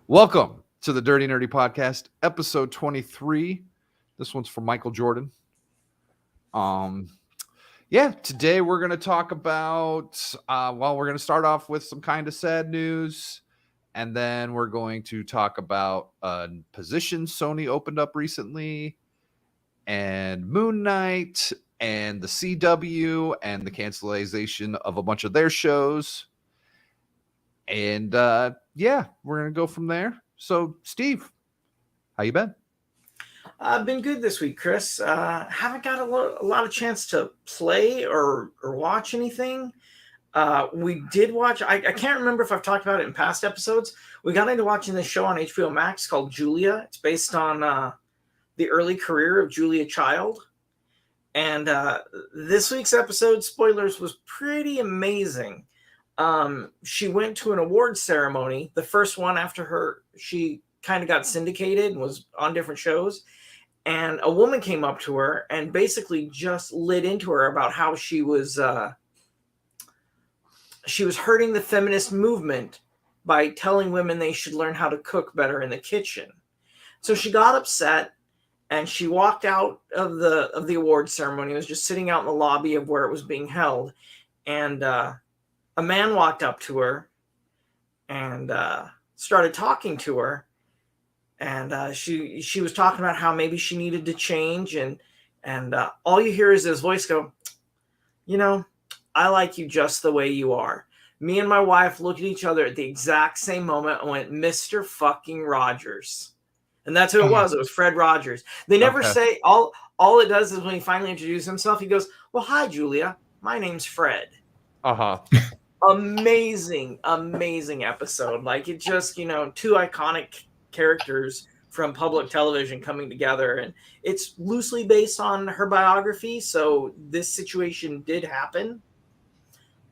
Welcome to the Dirty Nerdy Podcast, episode 23. This one's from Michael Jordan. Today we're going to talk about, we're going to start off with some kind of sad news, and then we're going to talk about a position Sony opened up recently, and Moon Knight, and the CW, and the cancellation of a bunch of their shows. And we're gonna go from there. So, Steve, how you been? I've been good this week, Chris. Haven't got a lot of chance to play or watch anything. We did watch. I can't remember if I've talked about it in past episodes. We got into watching this show on HBO Max called Julia. It's based on the early career of Julia Child. And this week's episode, spoilers, was pretty amazing. She went to an awards ceremony, the first one after she kind of got syndicated and was on different shows. And a woman came up to her and basically just lit into her about how she was hurting the feminist movement by telling women they should learn how to cook better in the kitchen. So she got upset and she walked out of the awards ceremony. It was just sitting out in the lobby of where it was being held. And a man walked up to her and started talking to her. And she was talking about how maybe she needed to change. And all you hear is his voice go, I like you just the way you are. Me and my wife looked at each other at the exact same moment and went, Mr. fucking Rogers. And that's who it was. It was Fred Rogers. They never say, all it does is when he finally introduces himself, he goes, well, hi, Julia. My name's Fred. Amazing episode. Like, it just, two iconic characters from public television coming together. And it's loosely based on her biography. So this situation did happen.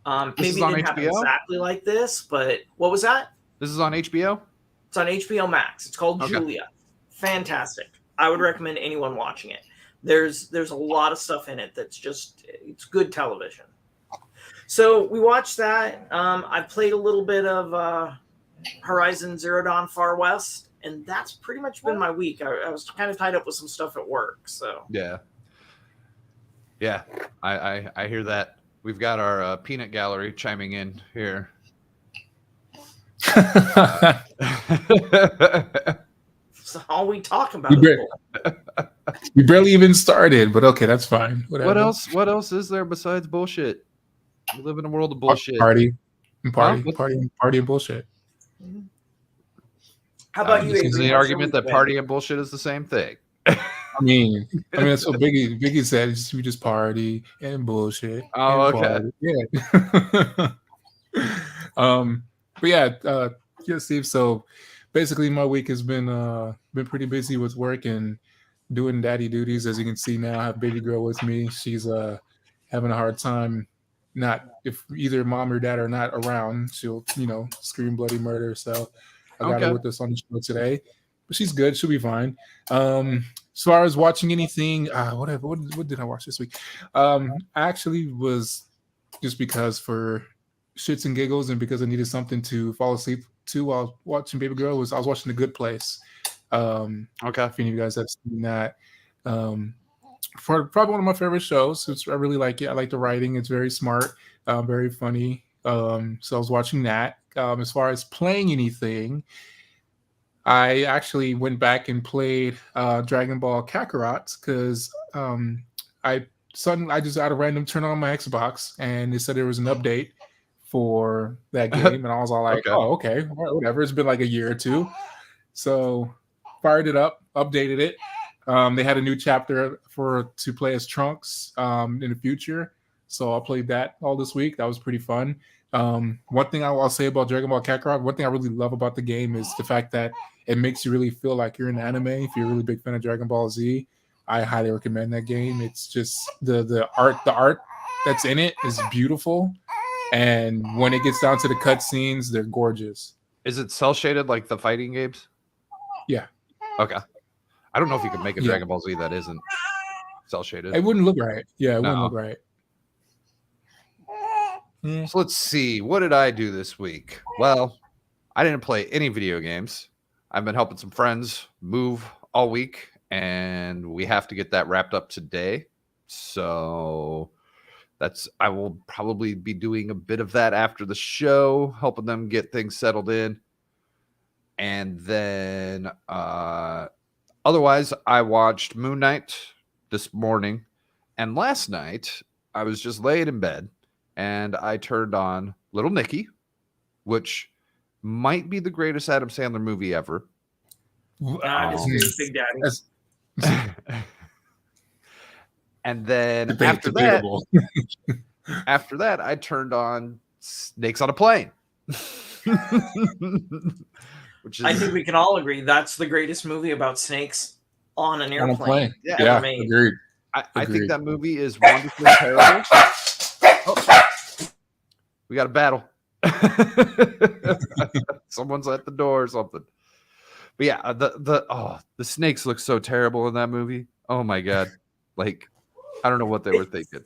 Maybe it didn't happen exactly like this, but what was that? This is on HBO? It's on HBO Max. It's called Julia. Fantastic. I would recommend anyone watching it. There's a lot of stuff in it that's just, it's good television. So we watched that. I played a little bit of Horizon Zero Dawn Far West, and that's pretty much been my week. I was kind of tied up with some stuff at work. So yeah, I hear that. We've got our peanut gallery chiming in here. That's all we talk about. We barely even started, but okay, that's fine. Whatever. What else is there besides bullshit? We live in a world of bullshit. Party and bullshit. How about you? Is the argument that party and bullshit is the same thing? I mean that's what Biggie said. We just party and bullshit. Oh, and okay. Yeah. Steve. So basically, my week has been pretty busy with work and doing daddy duties. As you can see now, I have baby girl with me. She's having a hard time. Not if either mom or dad are not around, she'll scream bloody murder. So I got her with us on the show today, but she's good. She'll be fine. As far as watching anything, what did I watch this week? I actually was just because for shits and giggles and because I needed something to fall asleep to while watching Baby Girl I was watching The Good Place. If any of you guys have seen that. For probably one of my favorite shows. I really like it. I like the writing. It's very smart, very funny. So I was watching that. As far as playing anything, I actually went back and played Dragon Ball Kakarot because I just out of random turned on my Xbox and they said there was an update for that game, and I was all like, oh, okay, whatever. It's been like a year or two. So fired it up, updated it. They had a new chapter to play as Trunks in the future. So I played that all this week. That was pretty fun. One thing I'll say about Dragon Ball Kakarot, one thing I really love about the game is the fact that it makes you really feel like you're in anime. If you're a really big fan of Dragon Ball Z, I highly recommend that game. It's just the art that's in it is beautiful. And when it gets down to the cutscenes, they're gorgeous. Is it cel shaded like the fighting games? Yeah. Okay. I don't know if you could make a Dragon Ball Z that isn't cel shaded. It wouldn't look right. Yeah, it wouldn't look right. Yeah. So let's see. What did I do this week? Well, I didn't play any video games. I've been helping some friends move all week, and we have to get that wrapped up today. So I will probably be doing a bit of that after the show, helping them get things settled in. And then otherwise, I watched Moon Knight this morning. And last night, I was just laying in bed and I turned on Little Nicky, which might be the greatest Adam Sandler movie ever. I disagree with Big Daddy. And then Debatable. after that, I turned on Snakes on a Plane. Which is, I think we can all agree that's the greatest movie about snakes on an airplane. Yeah, agreed. I think that movie is wonderfully terrible. Oh, we got a battle. Someone's at the door or something. But yeah, the snakes look so terrible in that movie. Oh my god. Like, I don't know what they were thinking.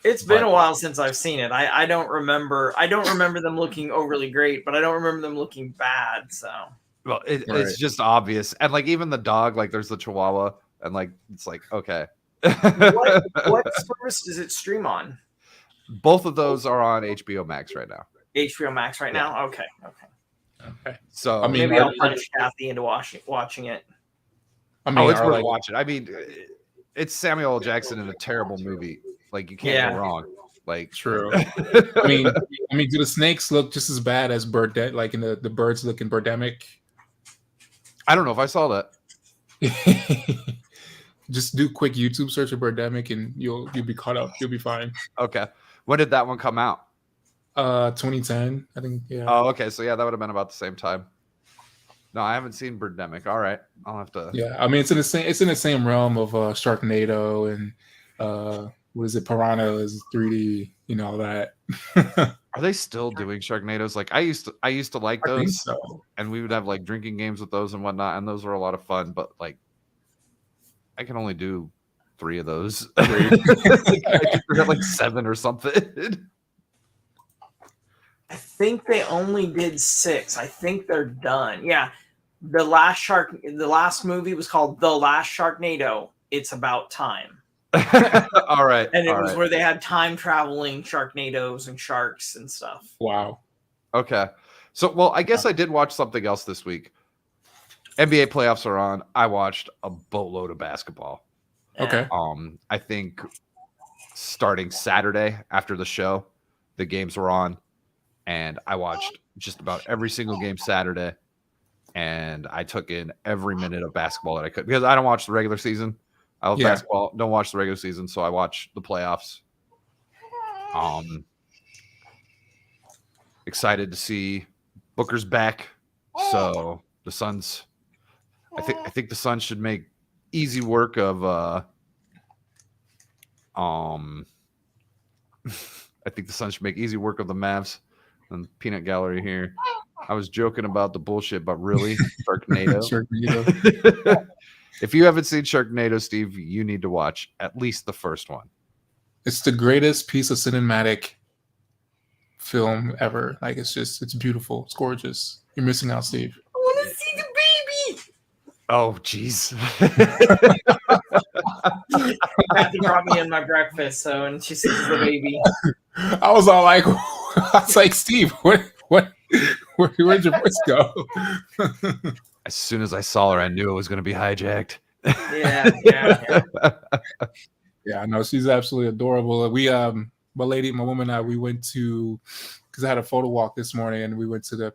It's been a while since I've seen it. I don't remember them looking overly great, but I don't remember them looking bad. So well, it's just obvious. And like even the dog, like there's the Chihuahua, and like it's like okay. what service does it stream on? Both of those are on HBO Max right now. HBO Max right now? Okay. So I mean, maybe I'll punch Kathy into watching it. I mean, it's worth watching. I mean, it's Samuel L. Jackson in a terrible movie. Like you can't go wrong. Like true. I mean, do the snakes look just as bad as like in the birds look in Birdemic? I don't know if I saw that. Just do a quick YouTube search of Birdemic and you'll be caught up. You'll be fine. Okay. When did that one come out? 2010, I think. Yeah. Oh, okay. So yeah, that would have been about the same time. No, I haven't seen Birdemic. All right, I'll have to. Yeah, I mean it's in the same realm of Sharknado and what is it? Piranha is 3D. You know all that. Are they still doing Sharknadoes? Like I used to like those, I think so. And we would have like drinking games with those and whatnot, and those were a lot of fun. But like, I can only do 3 of those. I think like 7 or something. I think they only did 6. I think they're done. Yeah. The last movie was called The Last Sharknado. It's about time. All right. And it was where they had time traveling Sharknadoes and sharks and stuff. Wow. Okay. So, well, I guess I did watch something else this week. NBA playoffs are on. I watched a boatload of basketball. Okay. I think starting Saturday after the show, the games were on. And I watched just about every single game Saturday, and I took in every minute of basketball that I could because I don't watch the regular season. I love basketball, don't watch the regular season, so I watch the playoffs. Excited to see Booker's back, so the Suns. I think the Suns should make easy work of. I think the Suns should make easy work of the Mavs. And Peanut Gallery here. I was joking about the bullshit, but really, Sharknado. If you haven't seen Sharknado, Steve, you need to watch at least the first one. It's the greatest piece of cinematic film ever. Like it's beautiful. It's gorgeous. You're missing out, Steve. I want to see the baby. Oh, jeez. Kathy brought me in my breakfast, and she sees the baby. I was all like, Steve, where'd your voice go? As soon as I saw her, I knew it was going to be hijacked. Yeah. Yeah, no, she's absolutely adorable. We, my woman and I, we went to, because I had a photo walk this morning, and we went to the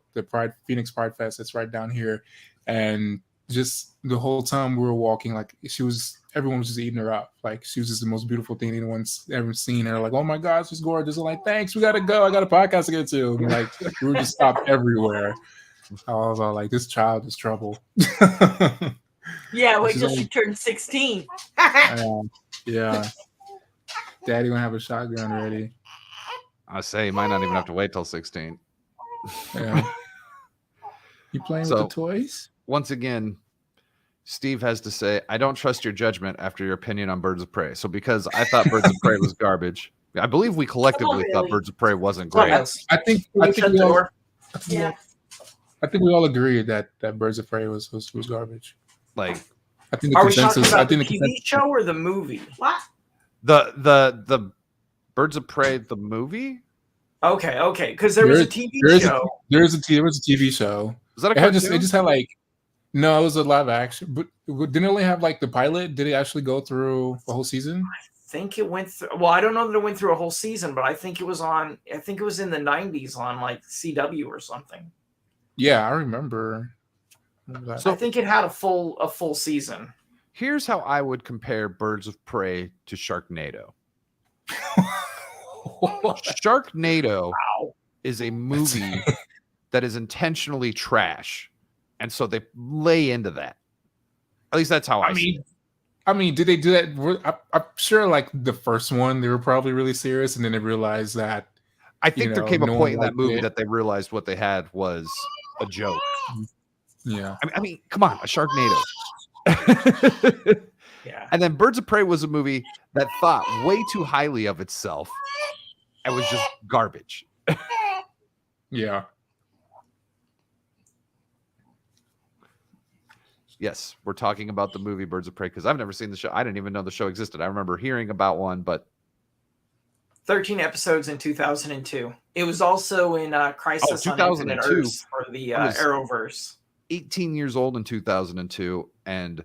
Phoenix Pride Fest. It's right down here, and just the whole time we were walking, like everyone was just eating her up. Like she was just the most beautiful thing anyone's ever seen. And they're like, "Oh my gosh, she's gorgeous!" I'm like, "Thanks, we gotta go. I got a podcast to get to." And like we were just stopped everywhere. I was all like, "This child is trouble." Yeah, wait till she turns 16. Yeah, Daddy gonna have a shotgun ready. I say you might not even have to wait till 16. Yeah. You playing with the toys? Once again, Steve has to say, I don't trust your judgment after your opinion on Birds of Prey. So because I thought Birds of Prey was garbage, I believe we collectively thought Haley. Birds of Prey wasn't Come on, great. Max. I think Shut we the all, door. Yeah. I think we all agreed that Birds of Prey was garbage. Like I think the Are we talking consensus. I about the think the TV consensus. show or the movie? What? the Birds of Prey the movie. Okay. Because there was a TV show. There was a TV show. Was that a It cartoon? just had like no, it was a live action, but didn't it only have like the pilot? Did it actually go through the whole season? I think it went through. Well, I don't know that it went through a whole season, but I think it was on. I think it was in the '90s on like CW or something. Yeah, I remember that. So- I think it had a full season. Here's how I would compare Birds of Prey to Sharknado. Sharknado Wow. is a movie that is intentionally trash, and so they lay into that. At least that's how I see it. I mean, did they do that? I'm sure, like the first one, they were probably really serious, and then they realized that. I think there came a no point in one that movie liked it. that they realized what they had was a joke. Yeah, I mean, come on, a Sharknado. Yeah. And then Birds of Prey was a movie that thought way too highly of itself and was just garbage. yeah. Yes, we're talking about the movie Birds of Prey because I've never seen the show. I didn't even know the show existed. I remember hearing about one, but 13 episodes in 2002. It was also in Crisis on Infinite 2002. Earths for the I was- Arrowverse. 18 years old in 2002 and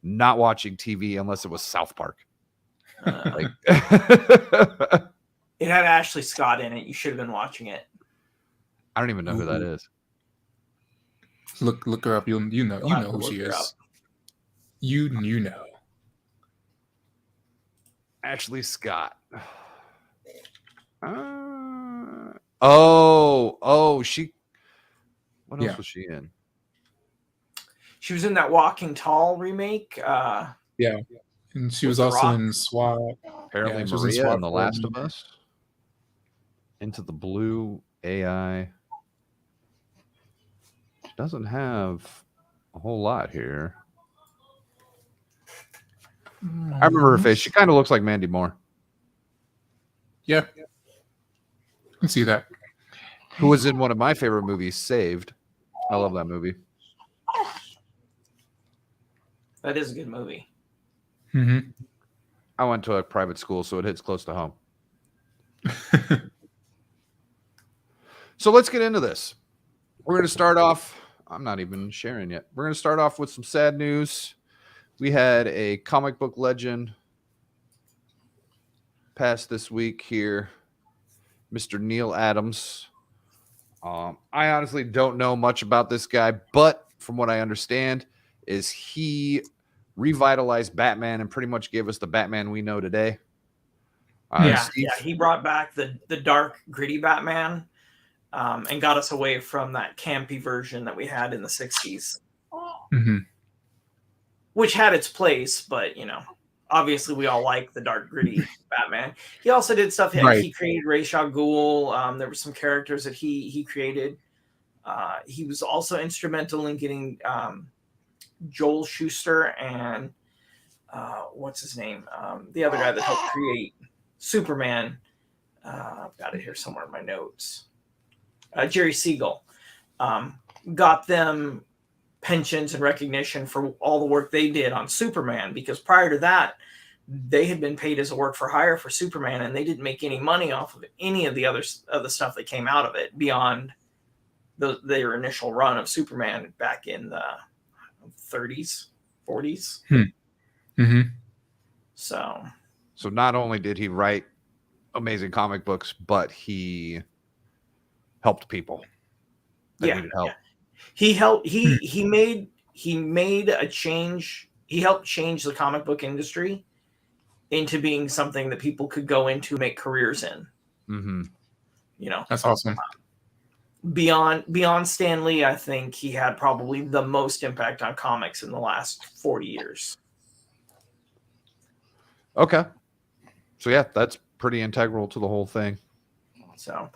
not watching TV unless it was South Park. Like, It had Ashley Scott in it. You should have been watching it. I don't even know who that is. Look her up. You know You'll have to who look she her is. up. You know. Ashley Scott. She. What else Yeah. was she in? She was in that Walking Tall remake. Yeah, and she With was The also Rock. in SWAT. Apparently Yeah, she was in Maria SWAT in The for Last a of minute. Us. Into the Blue AI. She doesn't have a whole lot here. I remember her face. She kind of looks like Mandy Moore, Yeah, I can see that. who was in one of my favorite movies, Saved. I love that movie. That is a good movie. Mm-hmm. I went to a private school, so it hits close to home. So let's get into this. We're going to start off. I'm not even sharing yet. We're going to start off with some sad news. We had a comic book legend pass this week here, Mr. Neil Adams. I honestly don't know much about this guy, but from what I understand is he revitalized Batman and pretty much gave us the Batman we know today. Steve? He brought back the dark, gritty Batman, and got us away from that campy version that we had in the 60s, Mm-hmm. which had its place, but obviously we all like the dark, gritty Batman. He also did stuff. Right. He created Ra's al Ghul. There were some characters that he created. He was also instrumental in getting Joel Schuster and what's his name? The other guy that helped create Superman. I've got it here somewhere in my notes. Jerry Siegel got them pensions and recognition for all the work they did on Superman, because prior to that, they had been paid as a work for hire for Superman, and they didn't make any money off of any of the other stuff that came out of it beyond their initial run of Superman back in the 30s, 40s. Mm-hmm. So not only did he write amazing comic books, but he helped people that needed help. Yeah. He helped. He made a change. He helped change the comic book industry into being something that people could go into, make careers in. Mm-hmm. That's awesome. Beyond Stan Lee, I think he had probably the most impact on comics in the last 40 years. Okay. So yeah, that's pretty integral to the whole thing. So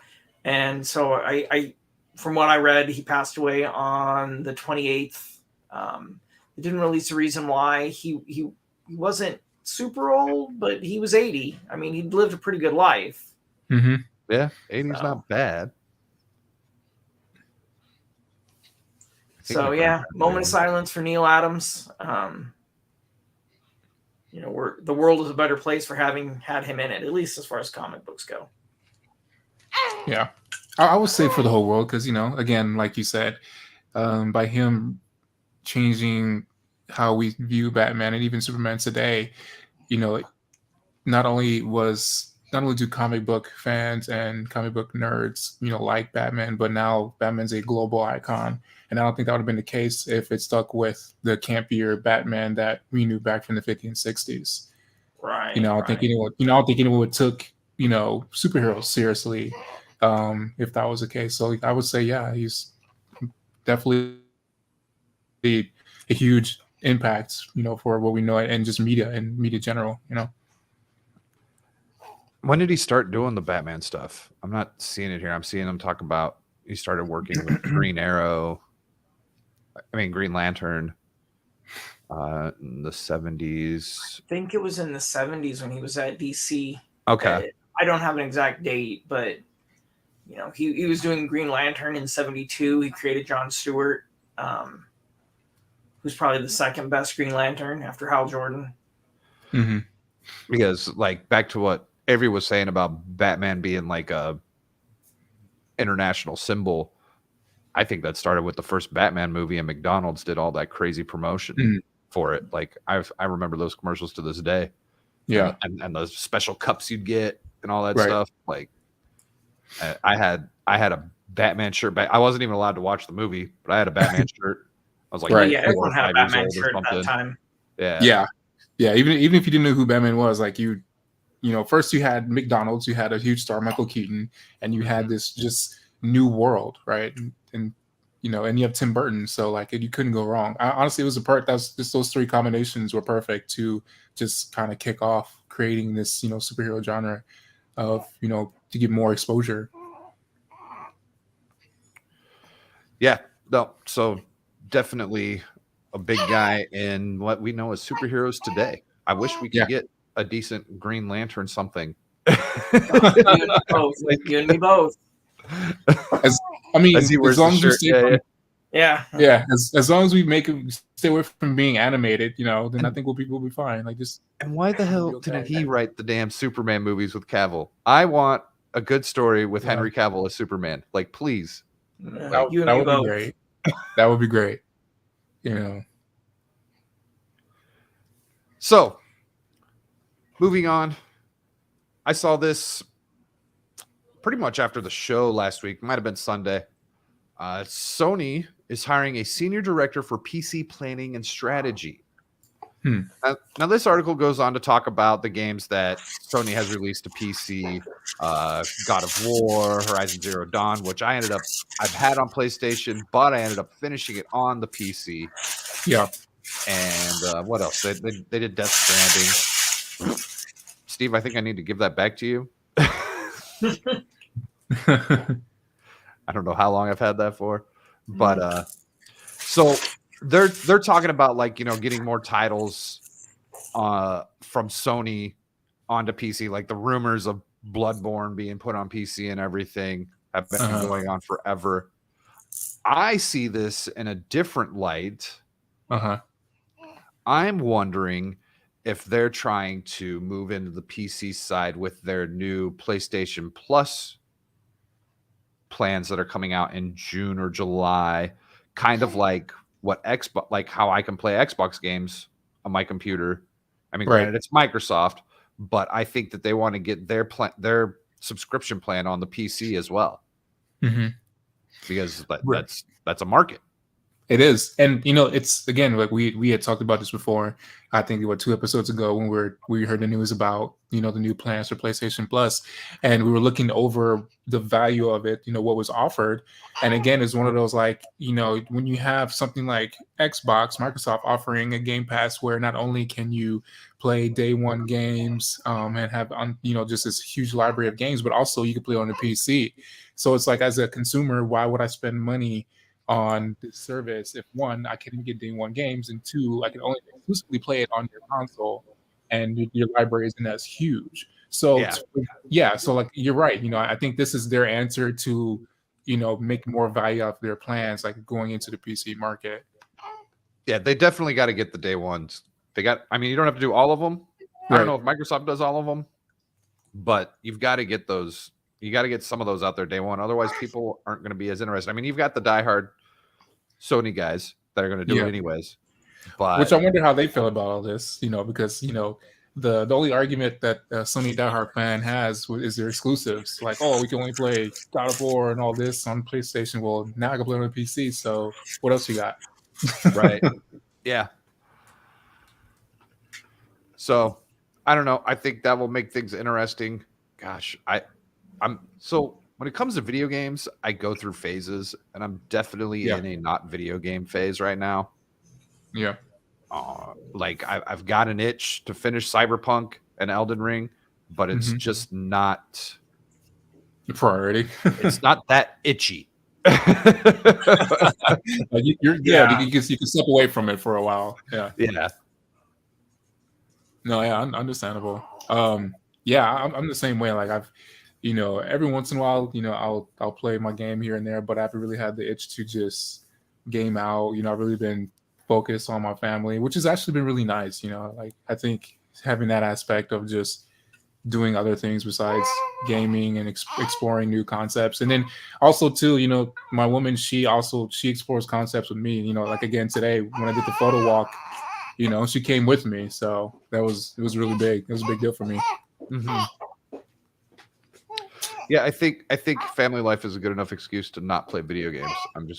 I from what I read, he passed away on the 28th. They didn't release a reason why. He wasn't super old, but he was 80. I mean, he'd lived a pretty good life. Mm-hmm. Yeah, 80's So. not bad. So yeah, moment of silence for Neil Adams. The world is a better place for having had him in it, at least as far as comic books go. Yeah, I would say for the whole world, because again, like you said, by him changing how we view Batman and even Superman today, not only do comic book fans and comic book nerds, like Batman, but now Batman's a global icon. And I don't think that would have been the case if it stuck with the campier Batman that we knew back from the 50s and 60s. Right. I don't think anyone would took, superheroes seriously if that was the case. So I would say, yeah, he's definitely a huge impact, for what we know and just media and media general, When did he start doing the Batman stuff? I'm not seeing it here. I'm seeing him talk about he started working with Green Lantern in the 70s. I think it was in the 70s when he was at DC. Okay. I don't have an exact date, but he was doing Green Lantern in 72. He created John Stewart, who's probably the second best Green Lantern after Hal Jordan. Mm-hmm. Because back to what Avery was saying about Batman being like a international symbol, I think that started with the first Batman movie, and McDonald's did all that crazy promotion for it. I remember those commercials to this day. Yeah, and those special cups you'd get and all that stuff. I had a Batman shirt back. I wasn't even allowed to watch the movie, but I had a Batman shirt. I was like, yeah, everyone had a Batman shirt at that time. Yeah. Even if you didn't know who Batman was, first you had McDonald's, you had a huge star, Michael Keaton, and you had this just new world, right? And you have Tim Burton, so you couldn't go wrong. Honestly, it was those three combinations were perfect to just kind of kick off creating this superhero genre of to get more exposure. Yeah, no, so definitely a big guy in what we know as superheroes today. I wish we could get a decent Green Lantern something. You and me both. As long as we stay as long as we make it stay away from being animated, then I think we'll be fine. And why the hell didn't he write the damn Superman movies with Cavill? I want a good story with Henry Cavill as Superman. Please. That would be great. That would be great. So, moving on. I saw this pretty much after the show last week. Might have been Sunday. Sony is hiring a senior director for PC planning and strategy. Now, this article goes on to talk about the games that Sony has released to PC, God of War, Horizon Zero Dawn, which I've had on PlayStation, but I ended up finishing it on the PC. Yeah. And what else? They did Death Stranding. Steve, I think I need to give that back to you. I don't know how long I've had that for, but so they're talking about getting more titles from Sony onto PC, the rumors of Bloodborne being put on PC and everything have been going on forever. I see this in a different light. I'm wondering if they're trying to move into the PC side with their new PlayStation Plus plans that are coming out in June or July, kind of like what Xbox, how I can play Xbox games on my computer. I mean, granted, it's Microsoft, but I think that they want to get their subscription plan on the PC as well, because that's a market. It is. And it's again, we had talked about this before. I think 2 episodes ago when we heard the news about the new plans for PlayStation Plus, and we were looking over the value of it, what was offered. And again, it's one of those when you have something like Xbox, Microsoft offering a Game Pass where not only can you play day one games and have just this huge library of games, but also you can play on the PC. So it's as a consumer, why would I spend money on this service if 1, I can get day one games, and 2, I can only exclusively play it on your console, and your library isn't as huge. So so like you're right. I think this is their answer to make more value out of their plans, like going into the PC market. Yeah, they definitely got to get the day ones. You don't have to do all of them. I don't know if Microsoft does all of them, but you've got to get those. You got to get some of those out there day one. Otherwise, people aren't going to be as interested. I mean, you've got the diehard Sony guys that are going to do it anyways. But which I wonder how they feel about all this, because the only argument that Sony diehard fan has is their exclusives. Like, oh, we can only play God of War and all this on PlayStation. Well, now I can play it on PC. So what else you got? Right. Yeah. So I don't know. I think that will make things interesting. Gosh, I'm so when it comes to video games, I go through phases, and I'm definitely in a not video game phase right now. Yeah. Like I've got an itch to finish Cyberpunk and Elden Ring, but it's just not the priority. It's not that itchy. You can step away from it for a while. Yeah. No, yeah, understandable. I'm the same way. Like I've, every once in a while, I'll play my game here and there, but I haven't really had the itch to just game out. I've really been focused on my family, which has actually been really nice. Like I think having that aspect of just doing other things besides gaming and exploring new concepts, and then also too, my woman, she explores concepts with me. Like again today when I did the photo walk, she came with me, so it was really big. It was a big deal for me. Yeah, I think family life is a good enough excuse to not play video games.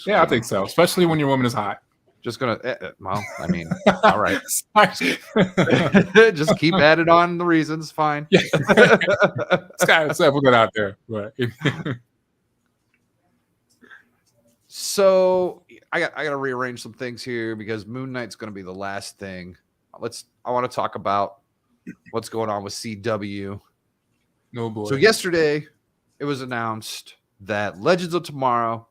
I think so, especially when your woman is hot. Just gonna well, I mean, all right. Just keep adding on the reasons. Fine. Let's put that out there. But so I got to rearrange some things here because Moon Knight's going to be the last thing. I want to talk about what's going on with CW. No boy. So yesterday it was announced that Legends of Tomorrow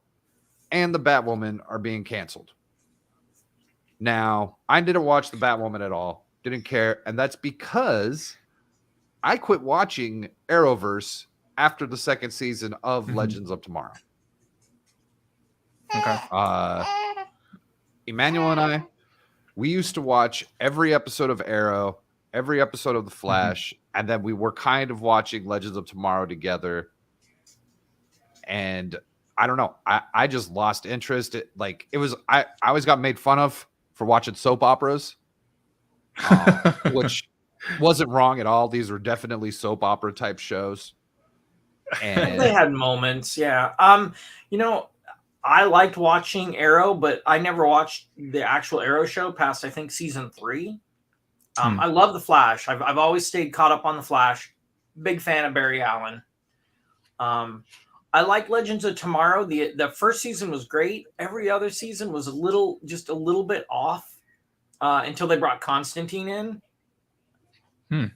and the Batwoman are being canceled. Now, I didn't watch the Batwoman at all. Didn't care. And that's because I quit watching Arrowverse after the second season of Legends of Tomorrow. Okay. Emmanuel and I, we used to watch every episode of Arrow, every episode of The Flash, and then we were kind of watching Legends of Tomorrow together. And I don't know. I just lost interest. I always got made fun of for watching soap operas, which wasn't wrong at all. These were definitely soap opera type shows. And they had moments. Yeah. I liked watching Arrow, but I never watched the actual Arrow show past, I think, season 3. I love The Flash. I've always stayed caught up on The Flash. Big fan of Barry Allen. I like Legends of Tomorrow. The first season was great. Every other season was just a little bit off until they brought Constantine in.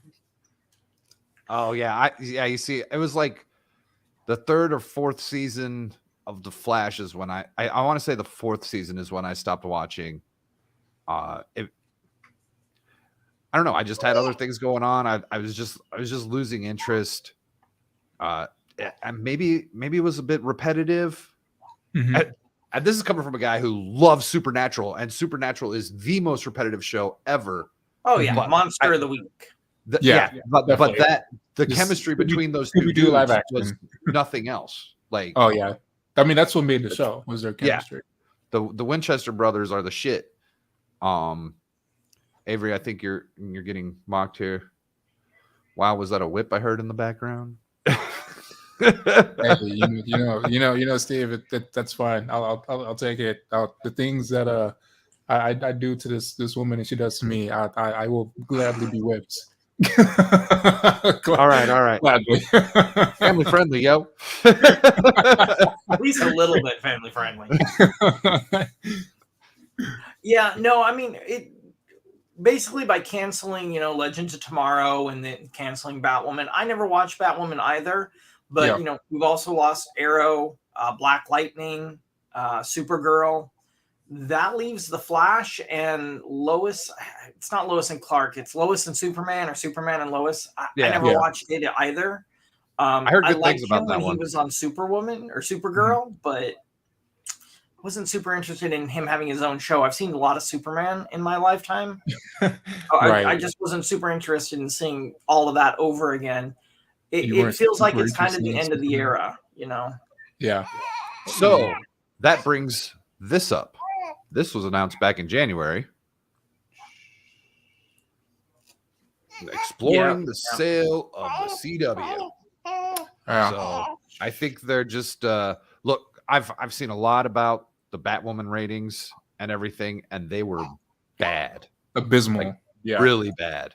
Oh yeah, you see, it was like the third or fourth season of The Flash is when I want to say the fourth season is when I stopped watching. I don't know. I just had other things going on. I was just losing interest. And maybe it was a bit repetitive. And this is coming from a guy who loves Supernatural, and Supernatural is the most repetitive show ever. Oh yeah, Monster of the Week. But the chemistry between those two dudes was nothing else. Like, oh yeah, I mean that's what made the show was their chemistry. Yeah. The Winchester brothers are the shit. Avery, I think you're getting mocked here. Wow, was that a whip I heard in the background? Hey, Steve, that's fine. I'll take it. The things that I do to this woman and she does to me, I will gladly be whipped. All right. Gladly. Family friendly, yo. At least a little bit family friendly. Yeah, no, I mean it. Basically, by canceling, Legends of Tomorrow and then canceling Batwoman, I never watched Batwoman either. But we've also lost Arrow, Black Lightning, Supergirl. that leaves the Flash and Lois. It's not Lois and Clark. It's Lois and Superman, or Superman and Lois. I never watched it either. I heard good liked things about him that when one. he was on Superwoman or Supergirl, but wasn't super interested in him having his own show. I've seen a lot of Superman in my lifetime. I just wasn't super interested in seeing all of that over again. It feels like it's kind of the end of the era, you know? Yeah. So that brings this up. This was announced back in January. Exploring the sale of the CW. So I think they're just look, I've seen a lot about the Batwoman ratings and everything, and they were bad. Abysmal. Like, really bad.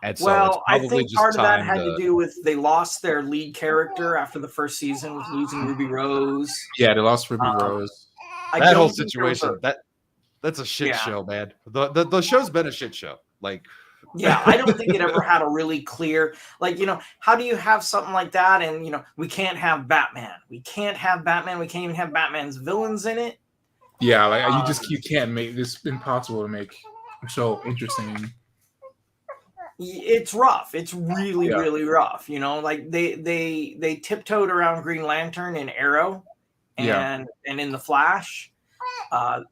And so well, it's probably I think just part of that time had to do with they lost their lead character after the first season with losing Ruby Rose. Yeah, they lost Ruby Rose. That whole situation, that's a shit show, man. The show's been a shit show. Like, yeah, I don't think it ever had a really clear, like, you know, how do you have something like that? And, you know, we can't have Batman. We can't have Batman. We can't even have Batman's villains in it. Yeah, like you can't make this impossible to make a show interesting. It's rough. It's really, really rough. You know, like they tiptoed around Green Lantern and Arrow and in the Flash.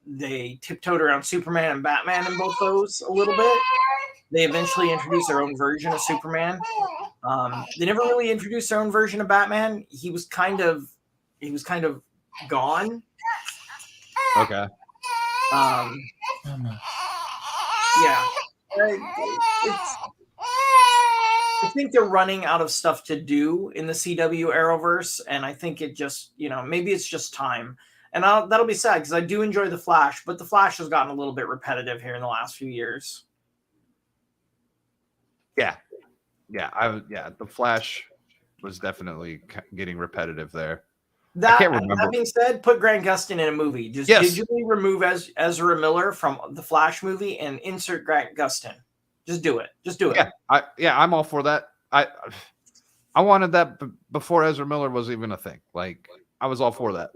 They tiptoed around Superman and Batman in both those a little bit. They eventually introduced their own version of Superman. They never really introduced their own version of Batman. He was kind of gone. Okay. Yeah. I think they're running out of stuff to do in the CW Arrowverse, and I think it just, you know, maybe it's just time. And that'll be sad because I do enjoy The Flash, but The Flash has gotten a little bit repetitive here in the last few years. Yeah. The Flash was definitely getting repetitive there. I can't remember. That being said, put Grant Gustin in a movie. Just digitally remove Ezra Miller from the Flash movie and insert Grant Gustin. Just do it. Just do it. Yeah, I'm all for that. I wanted that before Ezra Miller was even a thing. Like, I was all for that.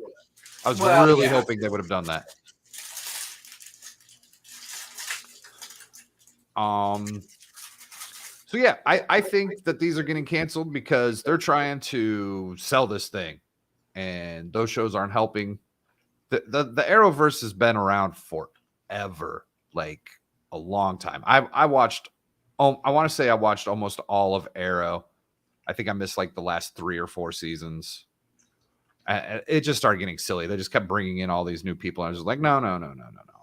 I was really hoping they would have done that. So yeah, I think that these are getting canceled because they're trying to sell this thing, and those shows aren't helping. The Arrowverse has been around forever, like a long time. I watched. I want to say I watched almost all of Arrow. I think I missed like the last 3 or 4 seasons. It just started getting silly. They just kept bringing in all these new people. I was just like, no.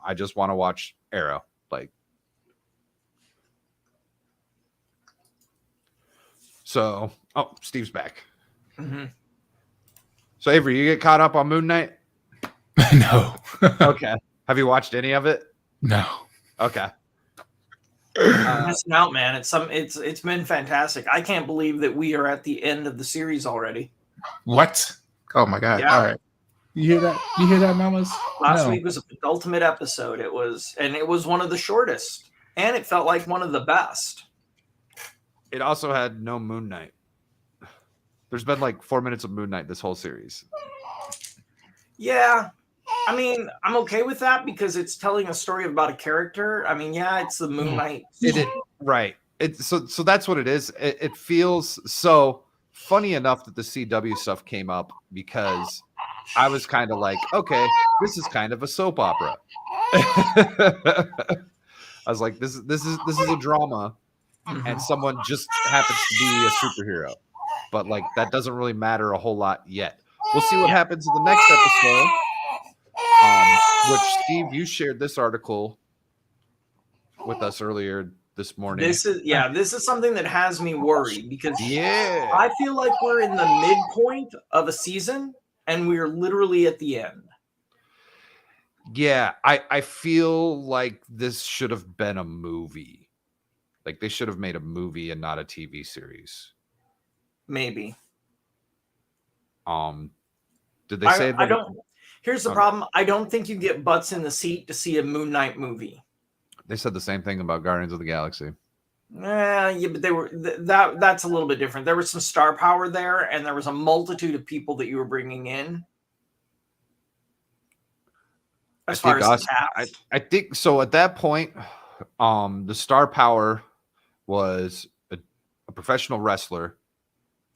I just want to watch Arrow. Like, so, Steve's back. Mm-hmm. So, Avery, you get caught up on Moon Knight? No. Okay. Have you watched any of it? No. Okay. Missing out, man. It's been fantastic. I can't believe that we are at the end of the series already. What? Oh my god! Yeah. All right, you hear that? You hear that, mamas? Last week was a penultimate episode. It was one of the shortest, and it felt like one of the best. It also had no Moon Knight. There's been like 4 minutes of Moon Knight this whole series. Yeah. I mean, I'm okay with that because it's telling a story about a character. I mean, yeah, it's the Moon Knight. Right. So that's what it is. It feels so funny enough that the CW stuff came up because I was kind of like, okay, this is kind of a soap opera. I was like, this is a drama, and someone just happens to be a superhero, but like that doesn't really matter a whole lot yet. We'll see what happens in the next episode. Which, Steve, you shared this article with us earlier this morning. This is something that has me worried because I feel like we're in the midpoint of a season and we're literally at the end. Yeah, I feel like this should have been a movie. Like they should have made a movie and not a TV series. Maybe. Did they say that? I don't. Here's the problem. I don't think you get butts in the seat to see a Moon Knight movie. They said the same thing about Guardians of the Galaxy. Yeah, but they were that's a little bit different. There was some star power there, and there was a multitude of people that you were bringing in. as far as the I, cast. I think so. At that point, the star power was a professional wrestler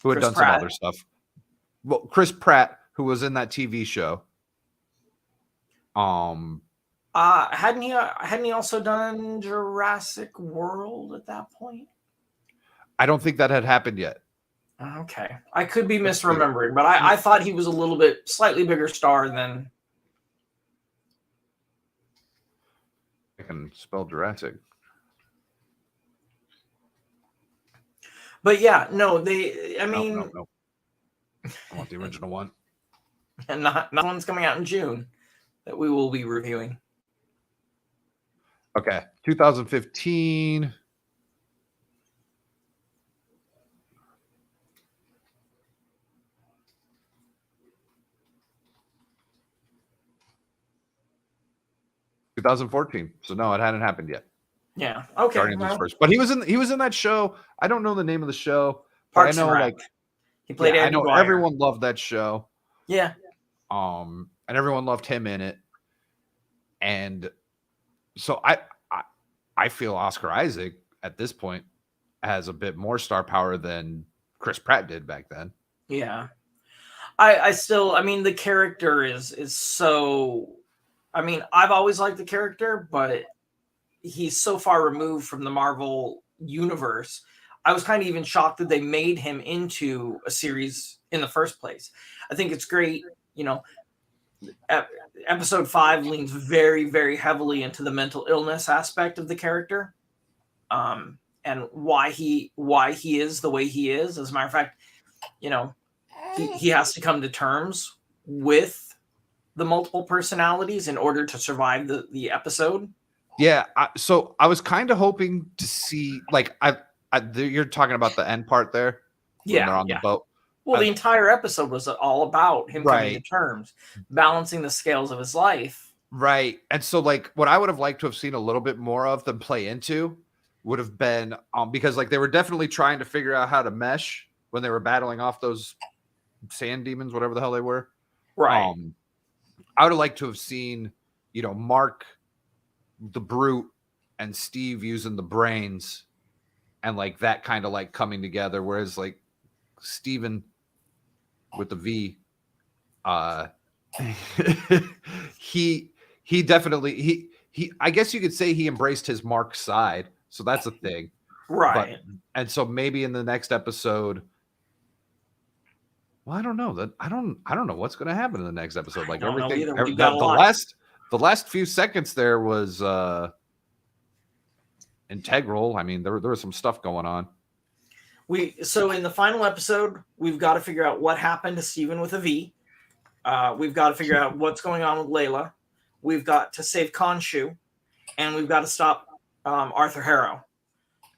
who had Chris done some Pratt. other stuff. Well, Chris Pratt, who was in that TV show. Hadn't he also done Jurassic World at that point? I don't think that had happened yet. Okay, I could be Let's see. misremembering, but I thought he was a little bit slightly bigger star than. I can spell Jurassic. But yeah, no, I mean, no. I want the original one. And not one's coming out in June that we will be reviewing. Okay, 2015. So no, it hadn't happened yet. Yeah. Okay. Guardians was first, but he was in that show. I don't know the name of the show, but Parks I know and like Rec. He played I Andy know Dwyer. everyone loved that show. Yeah. And everyone loved him in it. And so I feel Oscar Isaac at this point has a bit more star power than Chris Pratt did back then. Yeah. I mean, the character is so. I mean, I've always liked the character, but he's so far removed from the Marvel universe. I was kind of even shocked that they made him into a series in the first place. I think it's great. You know, episode 5 leans very, very heavily into the mental illness aspect of the character, and why he is the way he is. As a matter of fact, you know, he has to come to terms with the multiple personalities in order to survive the episode. Yeah, so I was kind of hoping to see, like, you're talking about the end part there. Yeah, they're on the boat. Well, the entire episode was all about him coming to terms, balancing the scales of his life. Right, and so like what I would have liked to have seen a little bit more of them play into would have been because like they were definitely trying to figure out how to mesh when they were battling off those sand demons, whatever the hell they were. Right. I would have liked to have seen, you know, Mark the Brute and Steve using the brains and like that kind of like coming together, whereas like Steven with the V, he definitely he I guess you could say he embraced his Mark side, so that's a thing. Right. And so maybe in the next episode, well, I don't know that I don't know what's going to happen in the next episode. Like everything, the last few seconds there was integral. I mean, there was some stuff going on. So in the final episode, we've got to figure out what happened to Steven with a V. We've got to figure out what's going on with Layla. We've got to save Khonshu, and we've got to stop Arthur Harrow.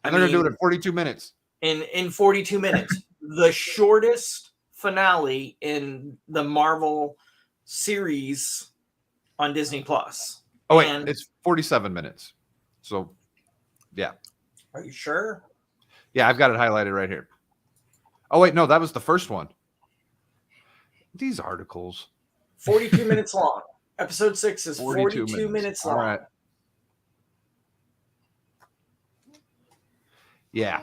And they're going to do it in 42 minutes. In 42 minutes, the shortest finale in the Marvel series on Disney Plus. Oh wait, it's 47 minutes. So, yeah. Are you sure? Yeah, I've got it highlighted right here. Oh wait, no, that was the first one. These articles. 42 minutes long. Episode 6 is 42 minutes long. All right. Yeah.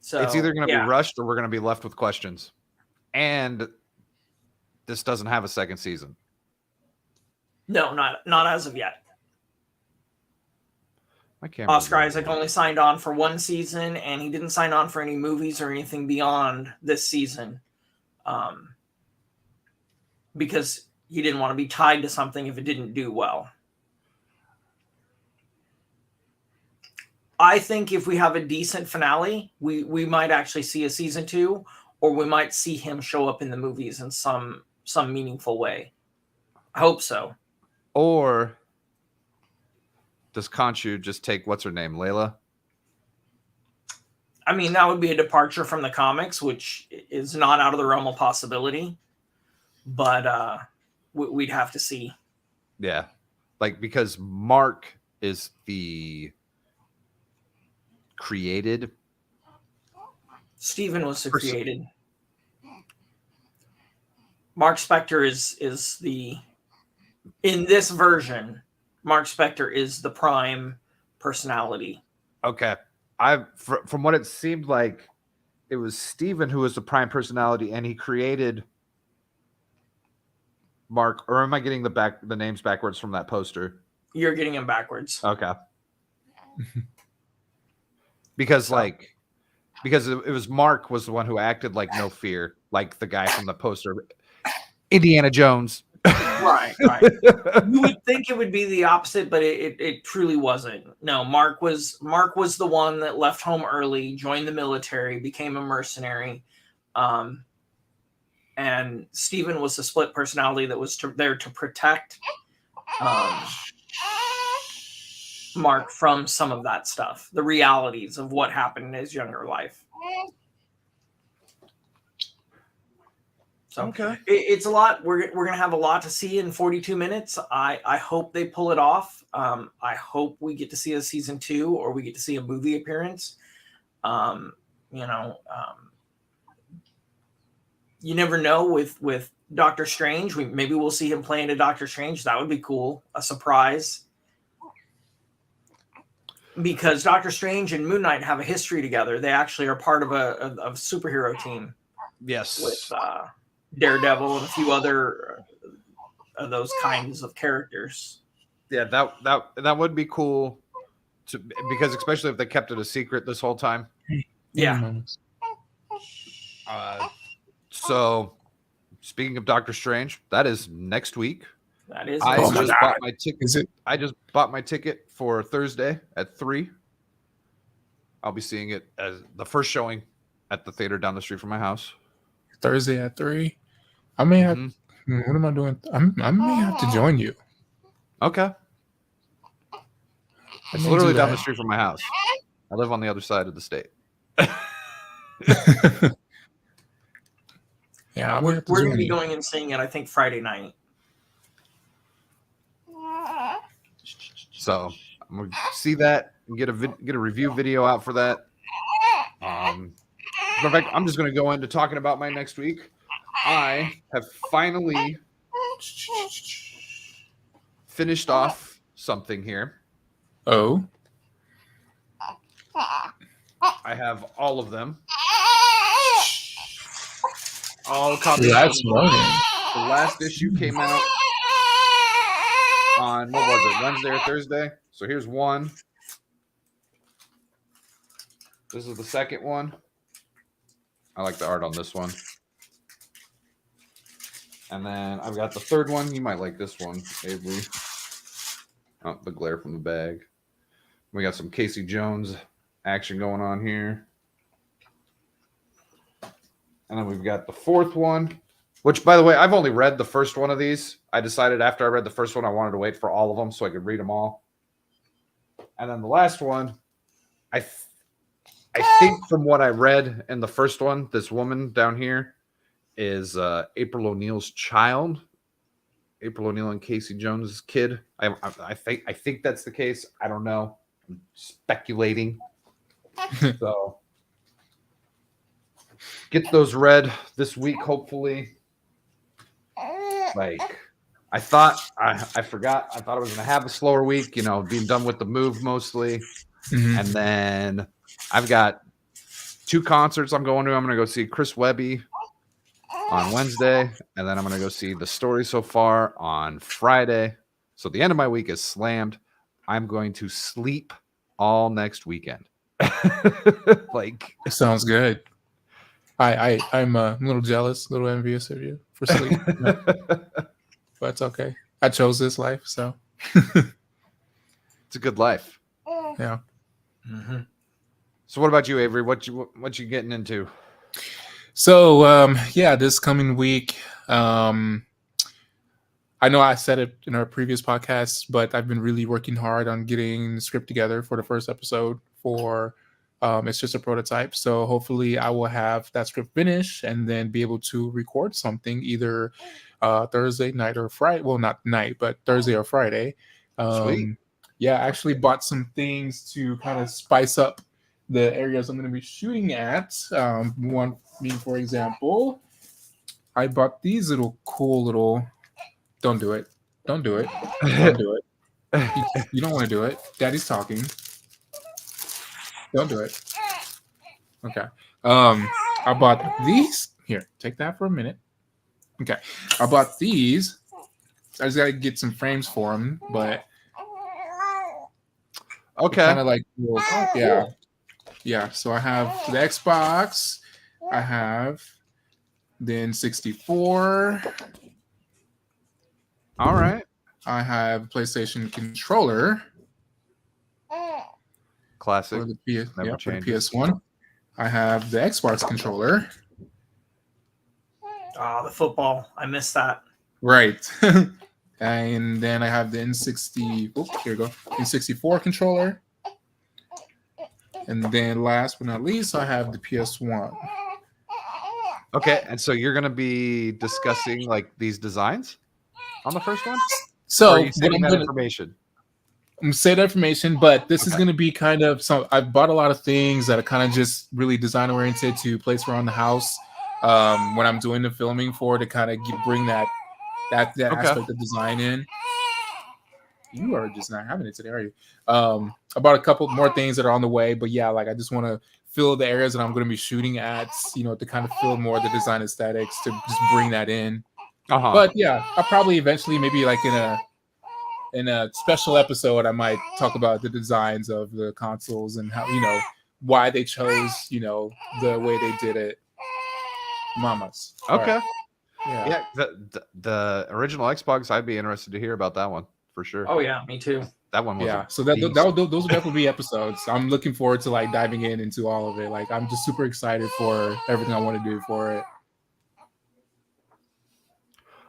So it's either going to be rushed or we're going to be left with questions. And this doesn't have a second season. No, not as of yet. Oscar Isaac only signed on for 1 season, and he didn't sign on for any movies or anything beyond this season, because he didn't want to be tied to something if it didn't do well. I think if we have a decent finale, we might actually see a season 2, or we might see him show up in the movies in some meaningful way. I hope so. Or does Khonshu just take what's her name, Layla? I mean, that would be a departure from the comics, which is not out of the realm of possibility. But we'd have to see. Yeah, like because Mark is the created. Steven was the created. Mark Spector is the, in this version, Mark Spector is the prime personality. Okay. From what it seemed like, it was Steven who was the prime personality, and he created Mark. Or am I getting the names backwards from that poster? You're getting him backwards. Okay. Because it was Mark was the one who acted like no fear, like the guy from the poster, Indiana Jones. Right. You would think it would be the opposite, but it truly wasn't. No, Mark was the one that left home early, joined the military, became a mercenary, and Steven was the split personality that was there to protect Mark from some of that stuff, the realities of what happened in his younger life. So okay, it's a lot. We're gonna have a lot to see in 42 minutes. I hope they pull it off. I hope we get to see a season 2, or we get to see a movie appearance. You never know with Doctor Strange. Maybe we'll see him play into Doctor Strange. That would be cool. A surprise. Because Doctor Strange and Moon Knight have a history together. They actually are part of a superhero team. Yes. With Daredevil and a few other of those kinds of characters. Yeah, that would be cool, because especially if they kept it a secret this whole time. Yeah. So, speaking of Doctor Strange, that is next week. That is. I just bought my ticket. Is it? I just bought my ticket for Thursday at 3. I'll be seeing it as the first showing at the theater down the street from my house. Thursday at 3. I may have. What am I doing? I may have to join you. Okay. It's literally down the street from my house. I live on the other side of the state. Yeah, we're going to be going and seeing it, I think, Friday night. So I'm going to see that and get a review video out for that. But I'm just going to go into talking about my next week. I have finally finished off something here. Oh. I have all of them. All copies. That's running. The last issue came out on, what was it, Wednesday or Thursday? So here's one. This is the second one. I like the art on this one. And then I've got the third one. You might like this one, Avery. Oh, the glare from the bag. We got some Casey Jones action going on here. And then we've got the fourth one, which, by the way, I've only read the first one of these. I decided after I read the first one, I wanted to wait for all of them so I could read them all. And then the last one, I think from what I read in the first one, this woman down here is April O'Neil's child. April O'Neil and Casey Jones' kid. I think that's the case. I don't know. I'm speculating. So get those read this week, hopefully. Like, I thought I forgot. I thought I was going to have a slower week, being done with the move mostly. Mm-hmm. And then I've got 2 concerts I'm going to. I'm going to go see Chris Webby on Wednesday, and then I'm going to go see The Story So Far on Friday. So the end of my week is slammed. I'm going to sleep all next weekend. Like, it sounds good. I'm a little jealous, a little envious of you for sleep. But it's okay. I chose this life, so it's a good life. Yeah. Mm-hmm. So what about you, Avery? What you getting into? So this coming week, I know I said it in our previous podcast, but I've been really working hard on getting the script together for the first episode for it's just a prototype. So hopefully I will have that script finished and then be able to record something either Thursday night or Friday. Well, not night, but Thursday or Friday. Sweet. Yeah, I actually bought some things to kind of spice up the areas I'm going to be shooting at. One being, for example, I bought these cool little. Don't do it. Don't do it. Don't do it. You don't want to do it. Daddy's talking. Don't do it. Okay. I bought these. Here, take that for a minute. Okay. I bought these. I just gotta get some frames for them, but Okay. kind of like yeah, yeah. So I have the Xbox. I have the N64. All right. I have PlayStation controller Classic. for the Never for the changes. PS1. I have the Xbox controller. The football. I missed that. Right. And then I have the N60. Oh, here we go. N64 controller. And then last but not least, I have the PS1. Okay, and so you're gonna be discussing like these designs on the first one. Or So are you what saving I'm that gonna information? say that information, but this is Okay. going to be kind of some. I've bought a lot of things that are kind of just really design oriented to place around the house when I'm doing the filming for to kind of bring that Okay. aspect of design in. You are just not having it today, are you? I bought a couple more things that are on the way, but yeah, like I just want to fill the areas that I'm going to be shooting at, to kind of fill more of the design aesthetics to just bring that in. Uh-huh. But yeah, I'll probably eventually, maybe like in a special episode, I might talk about the designs of the consoles and how why they chose the way they did it. Mamas. All Okay. right. Yeah. Yeah, the original Xbox, I'd be interested to hear about that one for sure. Oh yeah, me too. That one was Yeah. a So beast. those will definitely be episodes. I'm looking forward to like diving into all of it. Like I'm just super excited for everything I want to do for it.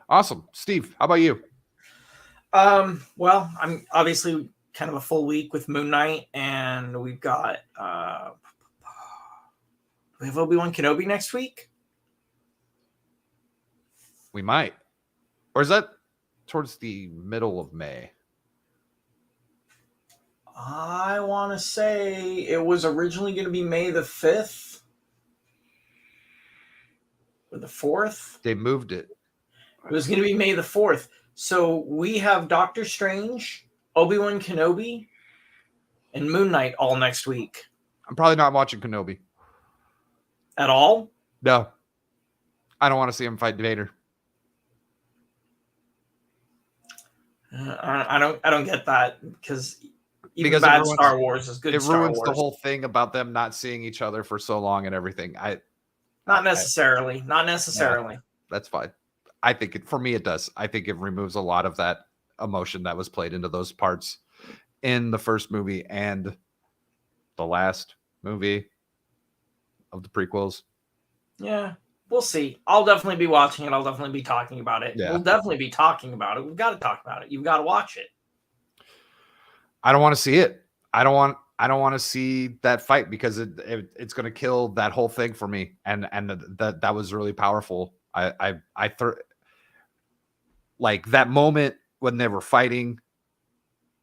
Awesome. Steve, how about you? Well, I'm obviously kind of a full week with Moon Knight, and we've got we have Obi-Wan Kenobi next week. We might. Or is that towards the middle of May? I want to say it was originally going to be May the 5th or the 4th. They moved it. It was going to be May the 4th. So we have Doctor Strange, Obi-Wan Kenobi, and Moon Knight all next week. I'm probably not watching Kenobi. At all? No. I don't want to see him fight Vader. I don't get that because even Because it bad ruins- Star Wars is good It Star ruins Wars. the whole thing about them not seeing each other for so long and everything. Not necessarily. Not necessarily. That's fine. I think for me it does. I think it removes a lot of that emotion that was played into those parts in the first movie and the last movie of the prequels. Yeah, we'll see. I'll definitely be watching it. I'll definitely be talking about it. Yeah. We'll definitely be talking about it. We've got to talk about it. You've got to watch it. I don't want to see it. I don't want to see that fight because it's going to kill that whole thing for me. And that was really powerful. I like that moment when they were fighting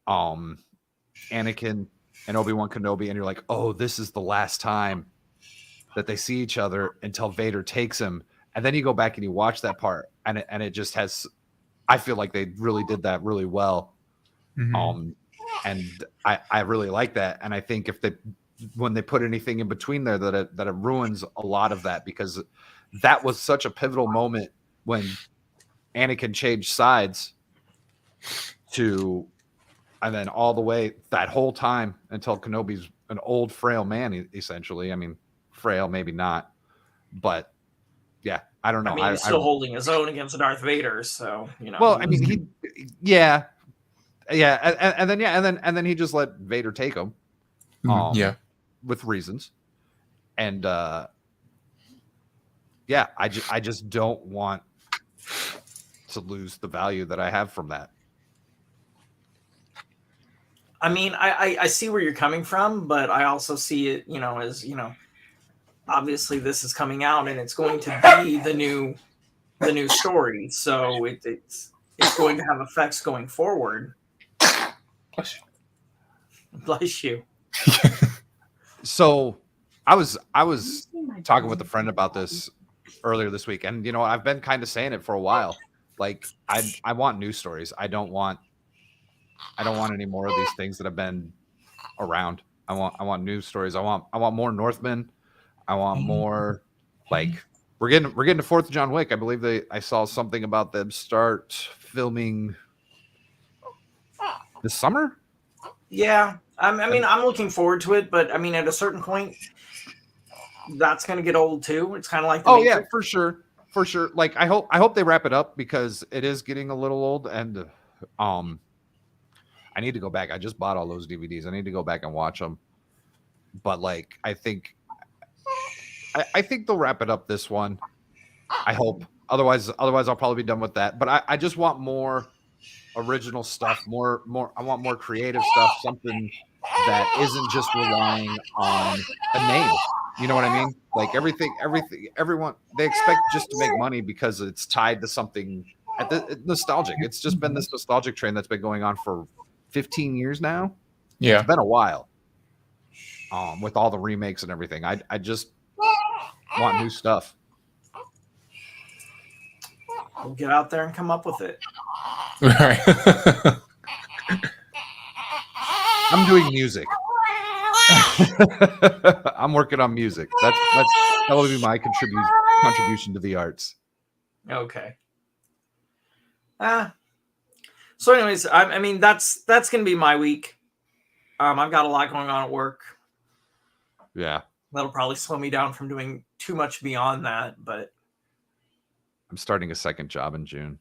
Anakin and Obi-Wan Kenobi, and you're like, oh, this is the last time that they see each other until Vader takes him. And then you go back and you watch that part, and it just has, I feel like they really did that really well. Mhm. And I really like that. And I think when they put anything in between there, that it ruins a lot of that, because that was such a pivotal moment when Anakin changed sides and then all the way that whole time until Kenobi's an old, frail man, essentially. I mean, frail, maybe not, but yeah, I don't know. I mean, he's still holding his own against Darth Vader, so Well, I mean, yeah, and then he just let Vader take him, Yeah. with reasons, and yeah, I just don't want to lose the value that I have from that. I mean, I see where you're coming from, but I also see it, as obviously this is coming out and it's going to be the new story, so it's going to have effects going forward. Bless you. So I was talking with a friend about this earlier this week, and you know, I've been kind of saying it for a while. Like, I want news stories. I don't want any more of these things that have been around. I want news stories. I want more Northmen. I want more, like, we're getting to 4th of John Wick. I believe I saw something about them start filming this summer. Yeah, I mean, I'm looking forward to it, but I mean, at a certain point, that's going to get old too. It's kind of like the Oh yeah, Matrix. for sure. Like, I hope they wrap it up, because it is getting a little old, and I need to go back. I just bought all those DVDs. I need to go back and watch them. But like, I think they'll wrap it up this one. I hope. Otherwise I'll probably be done with that. But I just want more original stuff, more I want more creative stuff, something that isn't just relying on a name. You know what I mean? Like, everyone, they expect just to make money because it's tied to something nostalgic. It's just been this nostalgic train that's been going on for 15 years now. Yeah. It's been a while. With all the remakes and everything. I just want new stuff. We'll get out there and come up with it. Right. I'm doing music. I'm working on music. That will be my contribution to the arts. Okay. So anyways, I mean, that's going to be my week. I've got a lot going on at work. Yeah. That'll probably slow me down from doing too much beyond that, but I'm starting a second job in June.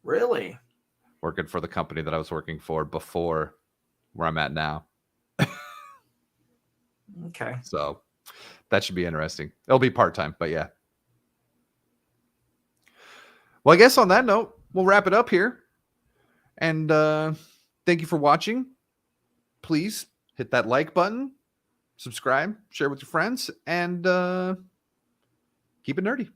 Really? Working for the company that I was working for before where I'm at now. Okay. So that should be interesting. It'll be part-time, but yeah. Well, I guess on that note, we'll wrap it up here. And thank you for watching. Please hit that like button, subscribe, share with your friends, and keep it nerdy.